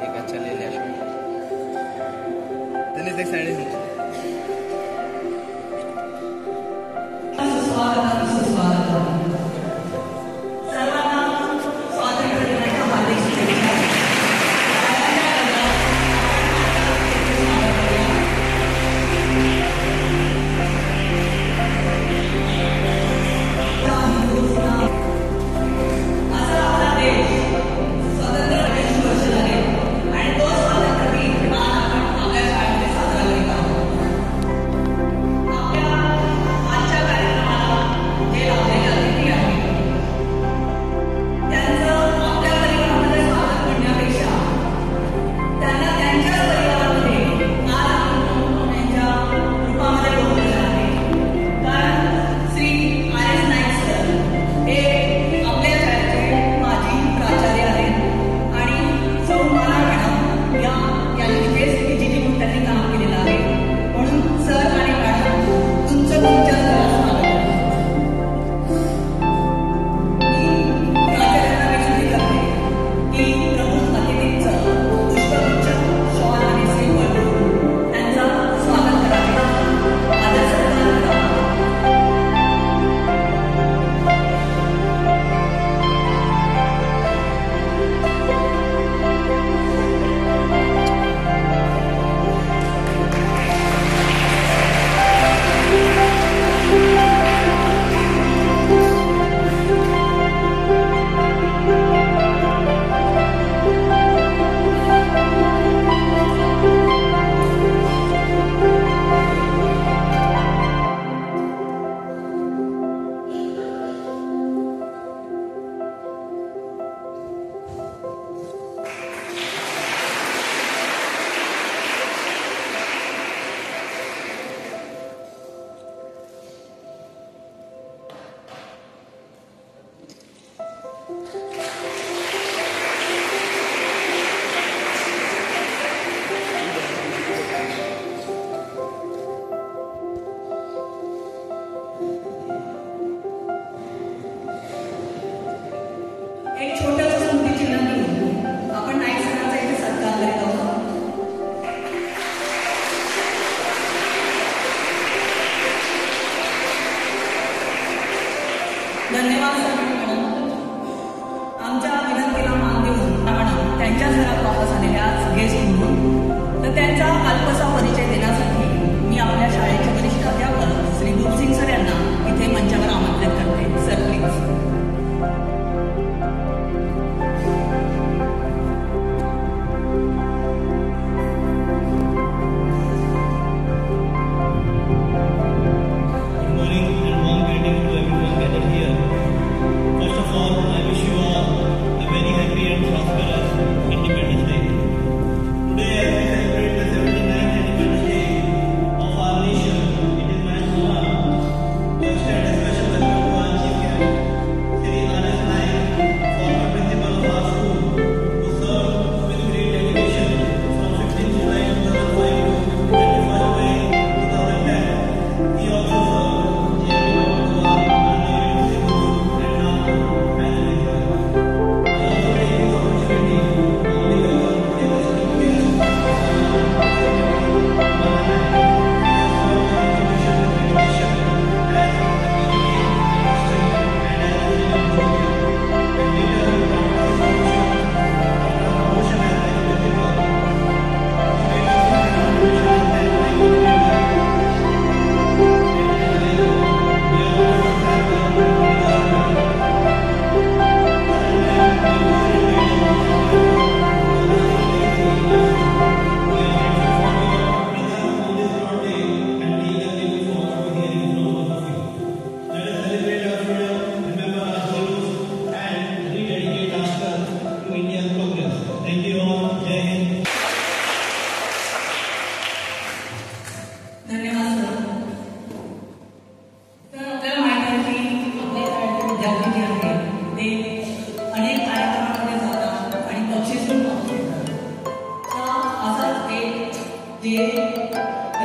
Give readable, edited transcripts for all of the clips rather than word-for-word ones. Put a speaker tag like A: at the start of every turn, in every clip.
A: एक अच्छा ले लिया तने देख साइड
B: धन्यवाद सर मॅडम. आमच्या विनंतीला मान देऊन आपण त्यांच्याच घरात वापस आलेल्या गेस्ट म्हणून तर त्यांचा अल्पसा परिचय देण्यासाठी मी आपल्या शाळेचे वरिष्ठ अध्यापक श्री दूपसिंग सर यांना इथे मंचावर आमंत्रित करते. Sir please.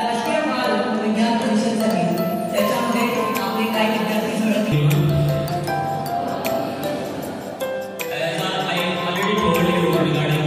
B: राष्ट्रीय बाल विज्ञान परिषद झाली त्याच्यामध्ये आपले काही विद्यार्थी झळकले.
C: As I already told you regarding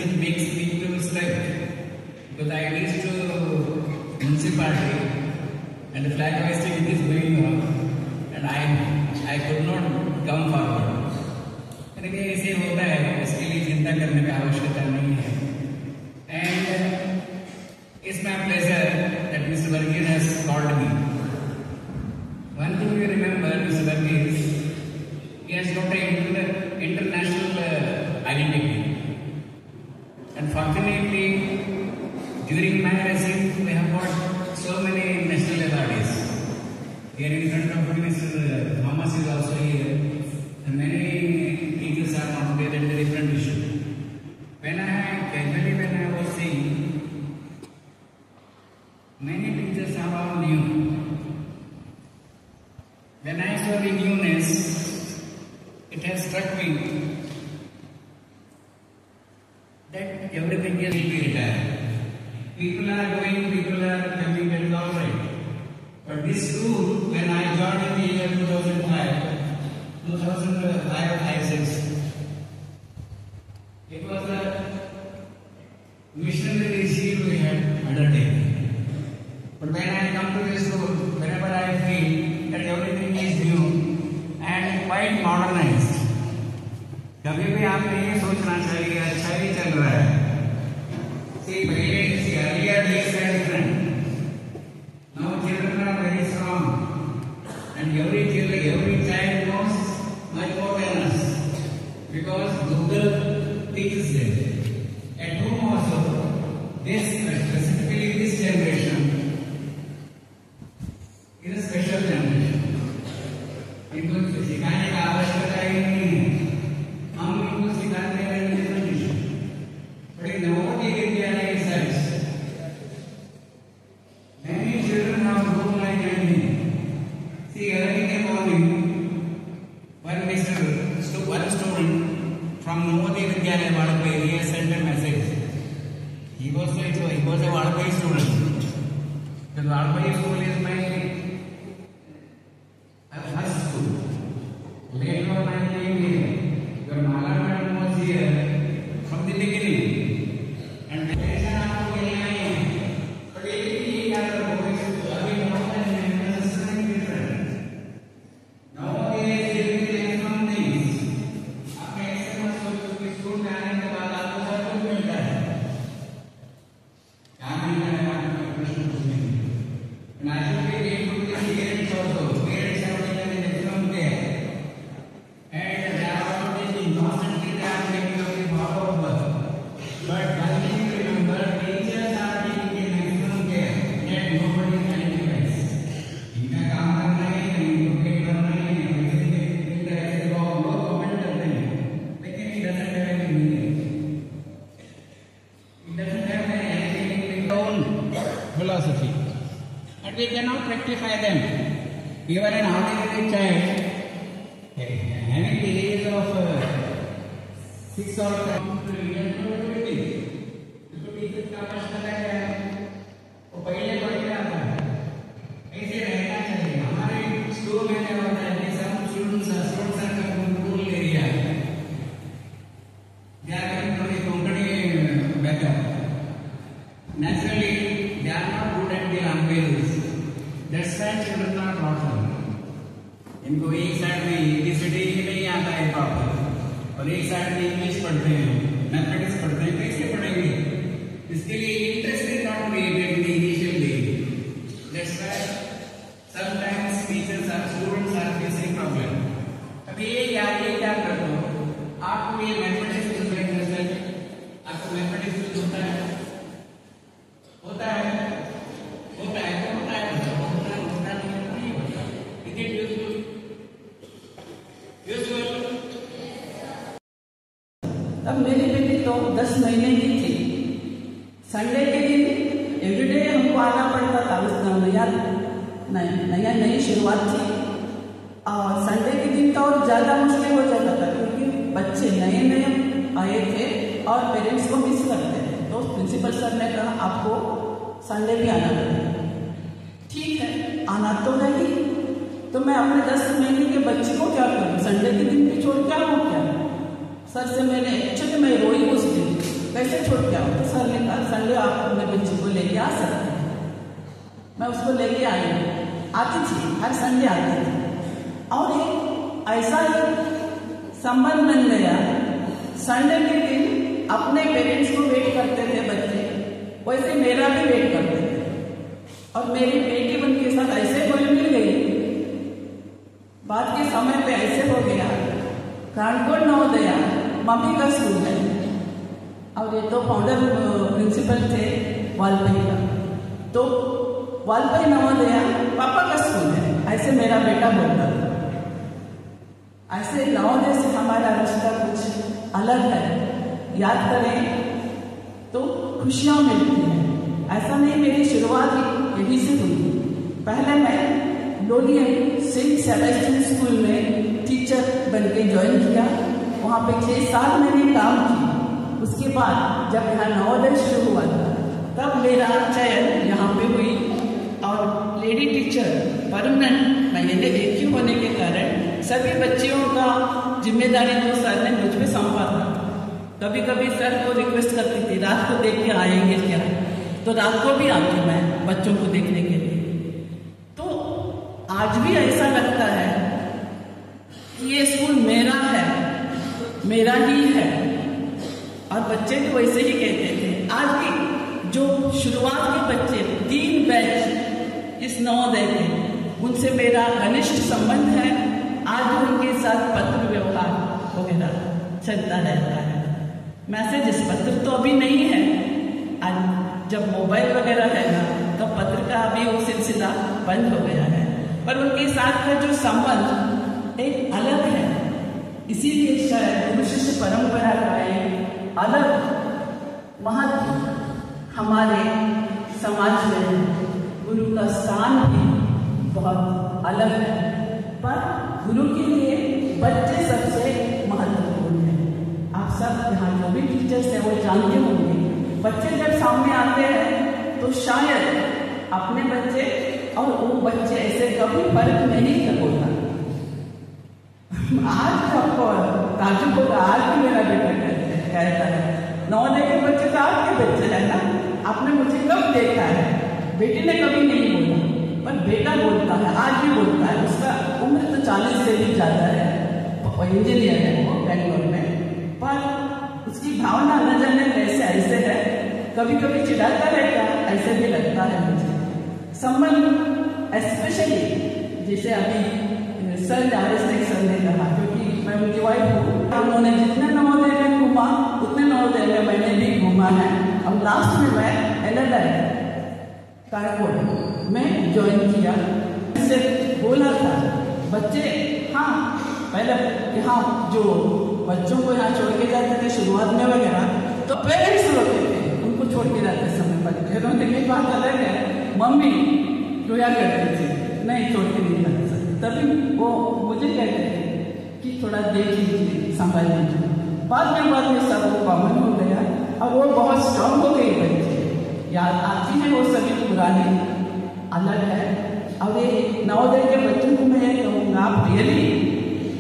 A: it makes me to strike. Because I reached to municipality and the flag hoisting is going on and I could not come forward. लेकिन ऐसे होता है, इसके लिए चिंता करने की आवश्यकता नहीं है. And it's my pleasure that Mr. Varghese has called me. One thing you remember, Mr. Varghese, he has got an international identity. And fortunately, during my residence, we have got so many national awards. Here in front of me, Mr. Thomas is also here. And many teachers are nominated in different issues. When I was saying, many teachers are all new. When I saw the newness, it has struck me that everything is retired. People are going, people are coming, that is all right. But this school, when I joined in the year 2005, it was a missionary zeal we had undertaken. But when I come to this school, whenever I feel that everything is new and quite modernized, कभी भी आपने ये सोचना चाहिए अच्छा ही चल रहा है. See, earlier days were different. Now children are very strong, and every child knows much more than us because Google teaches them. At home also, specifically this generation is a special generation. इनको सिखाने का आवश्यकता ही नहीं है. हम इनको सिखाते हैं different issues. But in Navotaya Vidyalaya sites, many children have grown like anything. See, early in the morning, one student from Navotaya Vidyalaya Vadapai, he has sent a message. He was a Vadapai student. The Vadapai school is my first school. Later on I came here. Your Mala madam was here from the beginning. And the lesson आपको मिलना ही है. But एक याद रखो, अभी normal है, something different. Nowadays they will learn some things. आपने ऐसे मत सोचो कि स्कूल में आने के बाद आपको सब कुछ मिलता है. क्या मिलता है आपको प्रश्न पूछने के लिए. And I should be grateful to the parents also. Parents have taken the maximum care. And they are also taking constantly they are taking up the power of work. But one thing to remember, teachers are taking the maximum care. Yet nobody can advise. इनका काम करना है, इनको पे करना है, ऐसे ऐसे लोग कमेंट करते हैं. लेकिन it doesn't have any meaning. It doesn't have anything in its own philosophy. And we cannot rectify them. Even an ordinary child, having the age of 6 or 7, इसको टीचर का प्रश्न है वो पहले पढ़ के आता है. ऐसे रहना चाहिए. हमारे स्कूल में क्या होता है कि सब students are control area. They are coming from the Konkani background. Naturally, they are not good at the languages. That's why children are brought up. इनको एक साइड में ABCD ही नहीं आता है प्रॉपर और एक साइड में इंग्लिश पढ़ते हैं, मैथमेटिक्स पढ़ते हैं. कैसे पढ़ेंगे? इसके लिए interest is not created in the initial day. That's why sometimes teachers और स्टूडेंट्स आर फेसिंग प्रॉब्लम. अब ये याद ये क्या कर दो, आपको ये मैथमेटिक्स आपको मैथमेटिक्स होता है होता है होता है होता है होता नहीं होता. Is it useful?
B: तब मेरी बेटी तो 10 महीने की थी. संडे के दिन एवरीडे हमको आना पड़ता था. उस नई शुरुआत थी और संडे के दिन तो और ज़्यादा मुश्किल हो जाता था क्योंकि बच्चे नए आए थे और पेरेंट्स को मिस करते थे. तो प्रिंसिपल सर ने कहा आपको संडे भी आना पड़ेगा. ठीक है, आना तो नहीं तो मैं अपने 10 महीने के बच्चे को क्या करूँ? संडे के दिन भी छोड़ क्या हो क्या? सर से मैंने एक्चुअली मैं रोई उस दिन.
C: कैसे छोड़ के आओ? तो सर ने कहा संडे आप अपने बच्चे को लेके आ सकते हैं। मैं उसको लेके आई, आती थी, हर संडे आती थी। और एक ऐसा ही संबंध बन गया, संडे के दिन अपने पेरेंट्स को वेट करते थे बच्चे, वैसे मेरा भी वेट करते थे। और मेरी बेटी उनके साथ ऐसे घुल मिल गई, बाद के समय पे ऐसे हो गया। कानपुर नवोदया मम्मी का स्कूल है, और ये तो फाउंडर प्रिंसिपल थे वालपई का, तो वालपई नवोदया पापा का स्कूल है, ऐसे मेरा बेटा बोलता था। ऐसे नवोदय से हमारा रिश्ता कुछ अलग है। याद करें तो खुशियां मिलती हैं। ऐसा नहीं, मेरी शुरुआत यही से हुई। पहले मैं लोनियन सेंट सेबेस्टियन स्कूल में टीचर बनके ज्वाइन किया। वहाँ पे 6 साल मैंने काम किया। उसके बाद जब यहाँ नवोदय शुरू हुआ था, तब मेरा चयन यहाँ पे हुई, और लेडी टीचर परमानेंट मैंने एक ही होने के कारण सभी बच्चियों का जिम्मेदारी तो सर ने मुझ पे सौंपा था। कभी कभी सर को रिक्वेस्ट करती थी, रात को देख के आएंगे क्या? तो रात को भी आती मैं बच्चों को देखने के लिए। तो आज भी ऐसा लगता है कि ये स्कूल मेरा है, मेरा ही है। और बच्चे भी वैसे ही कहते थे। आज भी जो शुरुआत के बच्चे 3 बैच इस नवोदय के, उनसे मेरा घनिष्ठ संबंध है। आज उनके साथ पत्र व्यवहार वगैरह चलता रहता है। मैसेजेस, पत्र तो अभी नहीं है, आज जब मोबाइल वगैरह है ना, तो पत्र का अभी वो सिलसिला बंद हो गया है। पर उनके साथ का जो संबंध एक अलग है। इसीलिए शायद गुरु शिष्य परंपरा का एक अलग महत्व हमारे समाज में, गुरु का स्थान भी बहुत अलग है। पर गुरु के लिए बच्चे सबसे महत्वपूर्ण है। आप सब यहाँ जो भी टीचर्स हैं वो जानते होंगे, बच्चे जब सामने आते हैं तो शायद अपने बच्चे और वो बच्चे ऐसे कभी फर्क नहीं होता। आज आपको ताजुब होगा, आज भी मेरा बेटा कहता है, नवोदय के बच्चे तो आपके बच्चे है ना, आपने मुझे कब देखा है? बेटी ने कभी नहीं बोला, पर बेटा बोलता है, आज भी बोलता है। उसका उम्र तो 40 से भी ज्यादा है, इंजीनियर है वो बेंगलोर में, पर उसकी भावना न जाने कैसे ऐसे है, कभी कभी चिढ़ाता रहता है, ऐसे भी लगता है मुझे। संबंध स्पेशली जैसे अभी सर सर ने कहा, क्योंकि मैं उनकी वाइफ हूँ, उन्होंने जितने नवोदय में घूमा उतने नवोदय में मैंने भी घूमा है। और लास्ट में मैं LLI कानपुर में ज्वाइन किया। इससे बोला था बच्चे, हाँ पहले यहाँ जो बच्चों को यहाँ छोड़ के जाते थे शुरुआत में वगैरह, तो पेरेंट्स रोते थे उनको छोड़ के जाते समय पर। रोने की बात अलग है, मम्मी रोया करती थी, नहीं छोड़ के नहीं जाते। तभी वो मुझे कहते थे कि थोड़ा देख लीजिए, संभाल लीजिए। बाद में सब वो कॉमन हो गया और वो बहुत स्ट्रांग हो गई बच्चे। याद आती है वो सभी पुरानी, अलग है। और ये नवोदय के बच्चों को मैं ये कहूँगा, आप रियली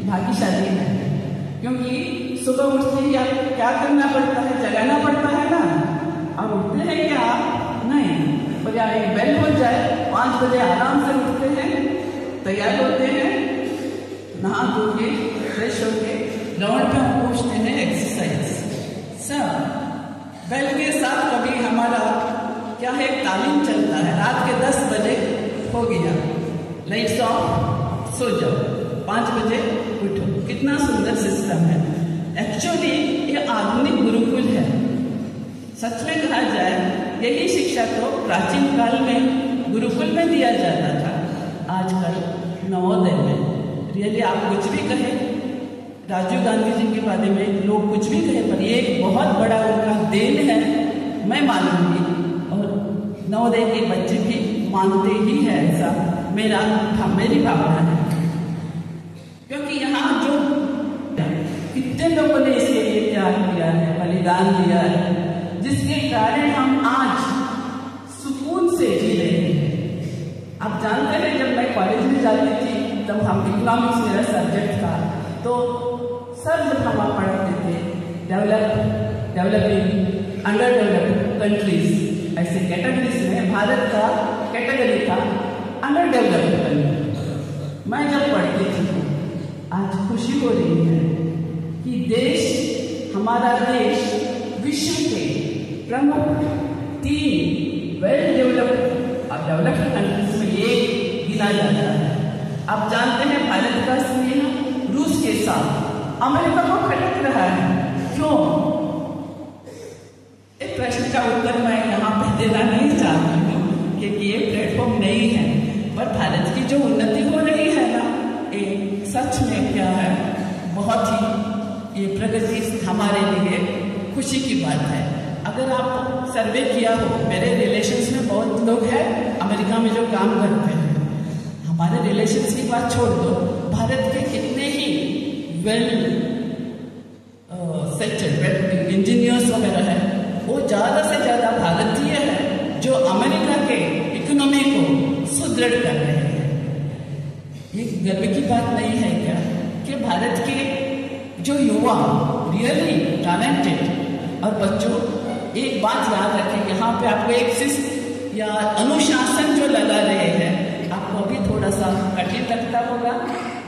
C: भाग्यशाली हैं, क्योंकि सुबह उठते ही आप क्या करना पड़ता है? जगाना पड़ता है ना। अब उठते हैं क्या? नहीं, पर यार एक बेल हो जाए 5 बजे आराम से उठते हैं, तैयार होते हैं, नहा धो के फ्रेश होके ग्राउंड में पहुँचते हैं एक्सरसाइज सब। बेल के साथ कभी हमारा क्या है, तालीम चलता है। रात के 10 बजे हो गया, लाइट्स ऑफ, सो जाओ, 5 बजे उठो। कितना सुंदर सिस्टम है। एक्चुअली ये आधुनिक गुरुकुल है। सच में कहा जाए, यही शिक्षा तो प्राचीन काल में गुरुकुल में दिया जाता था, आजकल नवोदय में। रियली आप कुछ भी कहें, राजीव गांधी जी के बारे में लोग कुछ भी कहें, पर ये एक बहुत बड़ा उनका देन है, मैं मानूंगी। और नवोदय के बच्चे भी मानते ही है, ऐसा मेरी भावना है। क्योंकि यहाँ जो कितने लोगों ने इसके लिए त्याग किया है, बलिदान दिया है, जिसके कारण हम आज सुकून से जी रहे हैं। आप जानते हैं, जब मैं कॉलेज में जाती थी तब हम इकोनॉमिक्स मेरा सब्जेक्ट था, तो सर जब हम पढ़ाते थे develop developing, under developed countries, ऐसे कैटेगरीज में भारत का कैटेगरी था अंडर डेवलप्ड कंट्री। मैं जब पढ़ती थी, आज खुशी हो रही है कि देश, हमारा देश विश्व के प्रमुख 3 वेल डेवलप्ड कंट्रीज में ये गिना जाता है। आप जानते हैं भारत का स्नेह रूस के साथ अमेरिका को खटक रहा है, क्यों? एक प्रश्न का उत्तर मैं यहाँ पे देना नहीं चाहती हूँ क्योंकि ये प्लेटफॉर्म नहीं है, पर भारत की जो उन्नति हो रही है ना, ये सच में क्या है, बहुत ही ये प्रगति हमारे लिए खुशी की बात है। अगर आप सर्वे किया हो, मेरे रिलेशंस में बहुत लोग हैं अमेरिका में जो काम करते हैं, हमारे रिलेशंस की बात छोड़ दो, भारत के कितने ही वेल सेटल्ड इंजीनियर्स वगैरह हैं, वो ज़्यादा से ज़्यादा भारतीय हैं जो अमेरिका के इकोनॉमी को सुदृढ़ कर रहे हैं। ये गर्व की बात नहीं है क्या कि भारत के जो युवा रियली टैलेंटेड और बच्चों, एक बात याद रखें, यहाँ पे आपको एक शिस्त या अनुशासन जो लगा रहे हैं, आपको अभी थोड़ा सा कठिन लगता होगा,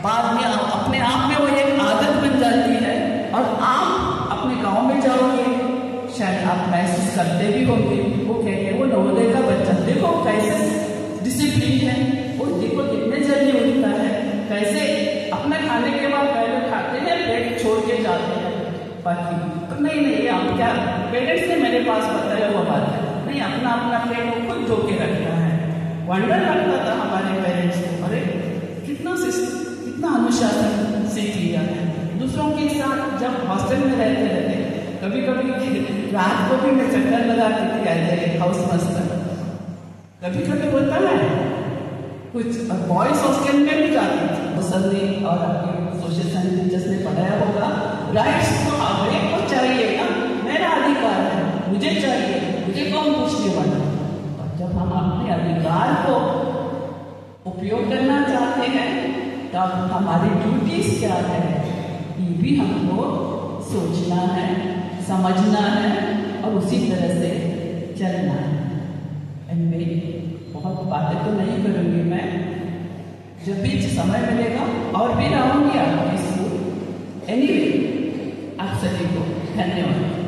C: बाद में अपने आप में वो एक आदत बन जाती है और आप अपने गांव में जाओगे, शायद आप महसूस करते भी होंगे, वो कहेंगे वो नवोदय का बच्चा देखो कैसे डिसिप्लिन है, वो देखो कितने जल्दी उठता है, कैसे अपने खाने के बाद पहले खाते हैं, प्लेट छोड़ के जाते हैं बाकी। तो नहीं आप क्या, पेरेंट्स ने मेरे पास बताया वो बात है, नहीं अपना अपना प्लेट वो खुद धो के रखता है। वंडर लगता था हमारे पेरेंट्स को, अरे कितना अनुशासन सीख लिया है। दूसरों के साथ जब हॉस्टल में रहते कभी रात को भी मैं चक्कर लगा के आए हाउस मास्टर, कभी होता है कुछ, और बॉयज हॉस्टल में भी जाती थी। सर ने और आपके सोशल साइंस टीचर्स ने पढ़ाया होगा, राइट्स तो हर एक को चाहिए ना, मेरा अधिकार है, मुझे चाहिए, मुझे कौन पूछने वाला। और जब हम अपने अधिकार को उपयोग करना चाहते हैं तब हमारी ड्यूटीज क्या है, ये भी हमको सोचना है, समझना है और उसी तरह से चलना है। बहुत बातें तो नहीं करूँगी मैं, जब भी समय मिलेगा और भी रहूँगी आपके स्कूल। एनीवे, आप सभी को धन्यवाद।